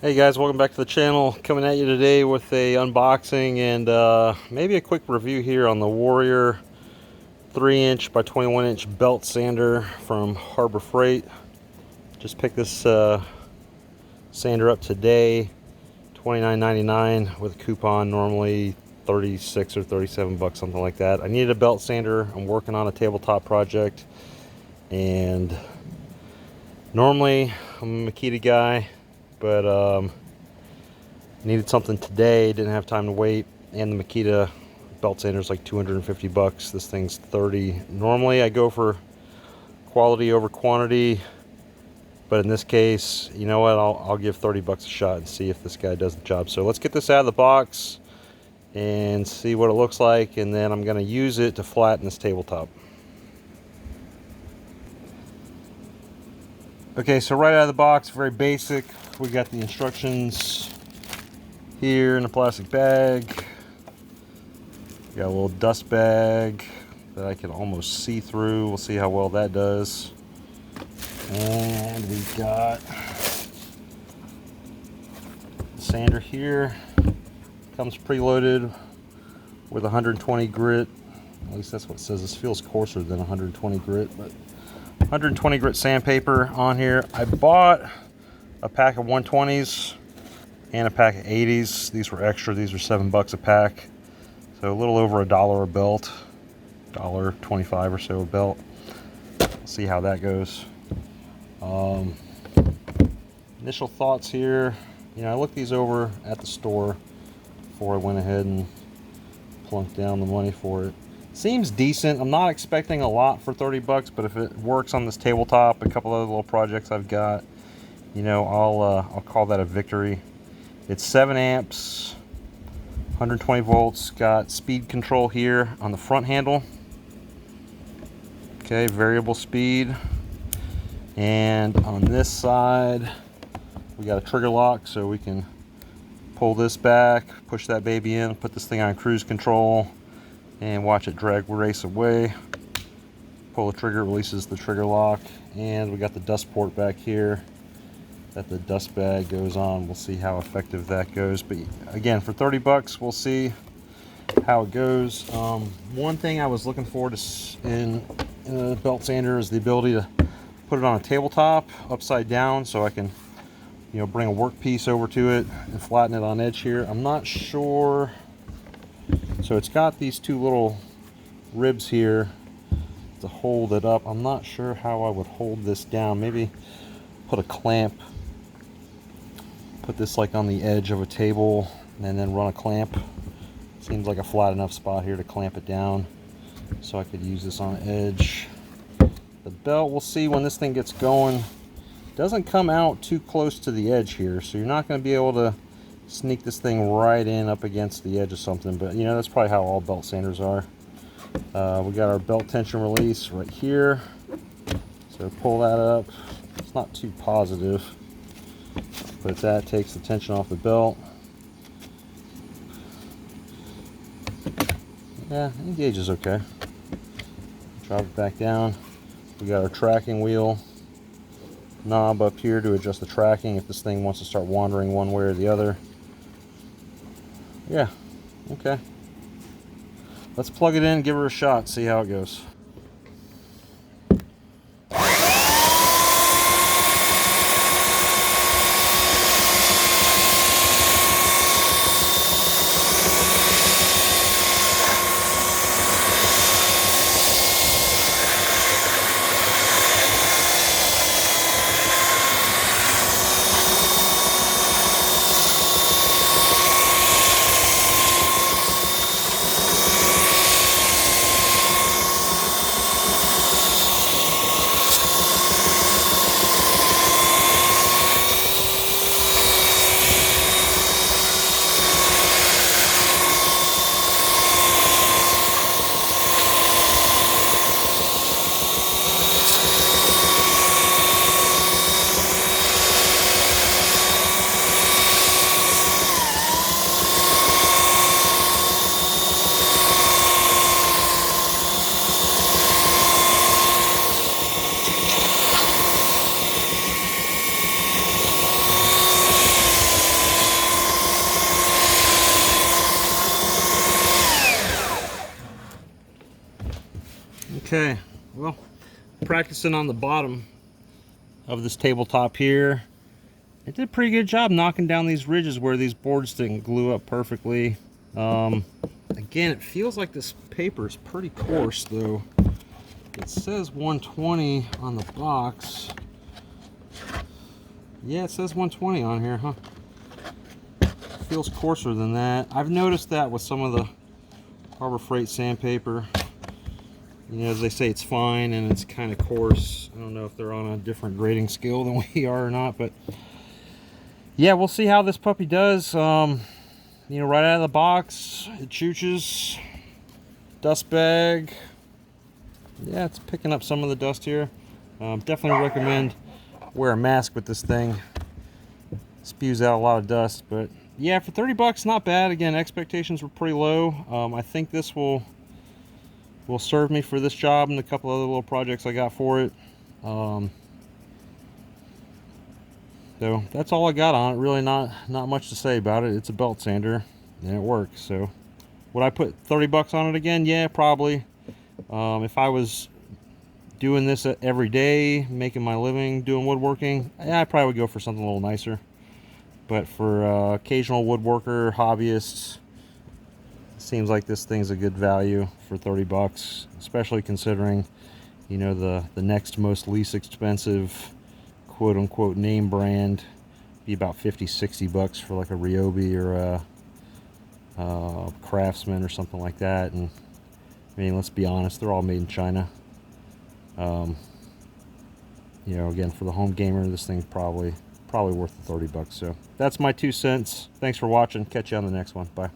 Hey guys, welcome back to the channel. Coming at you today with a unboxing and maybe a quick review here on the Warrior 3" by 21" belt sander from Harbor Freight. Just picked this sander up today, $29.99 with a coupon, normally 36 or 37 bucks, something like that. I needed a belt sander. I'm working on a tabletop project, and normally I'm a Makita guy, but needed something today, didn't have time to wait, and the Makita belt sander is like 250 bucks. This thing's 30. Normally I go for quality over quantity, but in this case, you know what, I'll give 30 bucks a shot and see if this guy does the job. So let's get this out of the box and see what it looks like, and then I'm going to use it to flatten this tabletop. Okay, so right out of the box, very basic. We got the instructions here in a plastic bag. Got a little dust bag that I can almost see through. We'll see how well that does. And we've got the sander here. Comes preloaded with 120 grit. At least that's what it says. This feels coarser than 120 grit, but 120 grit sandpaper on here. I bought a pack of 120s and a pack of 80s. These were extra. These were $7 a pack, so a little over $1 a belt, $1.25 or so a belt. Let's see how that goes. Initial thoughts here. I looked these over at the store before I went ahead and plunked down the money for it. Seems decent. I'm not expecting a lot for 30 bucks, but if it works on this tabletop, a couple other little projects I've got, I'll call that a victory. It's 7 amps, 120 volts, got speed control here on the front handle. Okay, variable speed. And on this side, we got a trigger lock, so we can pull this back, push that baby in, put this thing on cruise control, and watch it drag race away. Pull the trigger, releases the trigger lock, and we got the dust port back here that the dust bag goes on. We'll see how effective that goes, but again, for 30 bucks, we'll see how it goes. One thing I was looking for in a belt sander is the ability to put it on a tabletop upside down, so I can bring a workpiece over to it and flatten it on edge here. I'm not sure. So it's got these two little ribs here to hold it up. I'm not sure how I would hold this down. Maybe put a clamp, put this like on the edge of a table, and then run a clamp. Seems like a flat enough spot here to clamp it down, so I could use this on edge. The belt, we'll see when this thing gets going. Doesn't come out too close to the edge here, so you're not going to be able to sneak this thing right in up against the edge of something, but that's probably how all belt sanders are. We got our belt tension release right here, so pull that up. It's not too positive, but that takes the tension off the belt. Yeah, engage is okay. Drop it back down. We got our tracking wheel knob up here to adjust the tracking if this thing wants to start wandering one way or the other. Yeah, okay. Let's plug it in, give her a shot, see how it goes. Okay, well, practicing on the bottom of this tabletop here, it did a pretty good job knocking down these ridges where these boards didn't glue up perfectly. Again, it feels like this paper is pretty coarse though. It says 120 on the box. Yeah, it says 120 on here, huh? Feels coarser than that. I've noticed that with some of the Harbor Freight sandpaper. You know, as they say, it's fine and it's kind of coarse. I don't know if they're on a different grading scale than we are or not, but yeah, we'll see how this puppy does. You know, right out of the box, it chooches. Dust bag. Yeah, it's picking up some of the dust here. Definitely recommend wear a mask with this thing. Spews out a lot of dust, but yeah, for 30 bucks, not bad. Again, expectations were pretty low. I think this will serve me for this job and a couple other little projects I got for it. So that's all I got on it. Really not much to say about it. It's a belt sander and it works. So would I put 30 bucks on it again? Yeah, probably. If I was doing this every day, making my living doing woodworking, yeah, I probably would go for something a little nicer. But for occasional woodworker, hobbyists, it seems like this thing's a good value for 30 bucks, especially considering, you know, the next most least expensive quote-unquote name brand be about 50-60 bucks for like a Ryobi or a Craftsman or something like that. And I mean, let's be honest, they're all made in China. You know, again, for the home gamer, this thing's probably worth the 30 bucks. So that's my 2 cents. Thanks for watching. Catch you on the next one. Bye.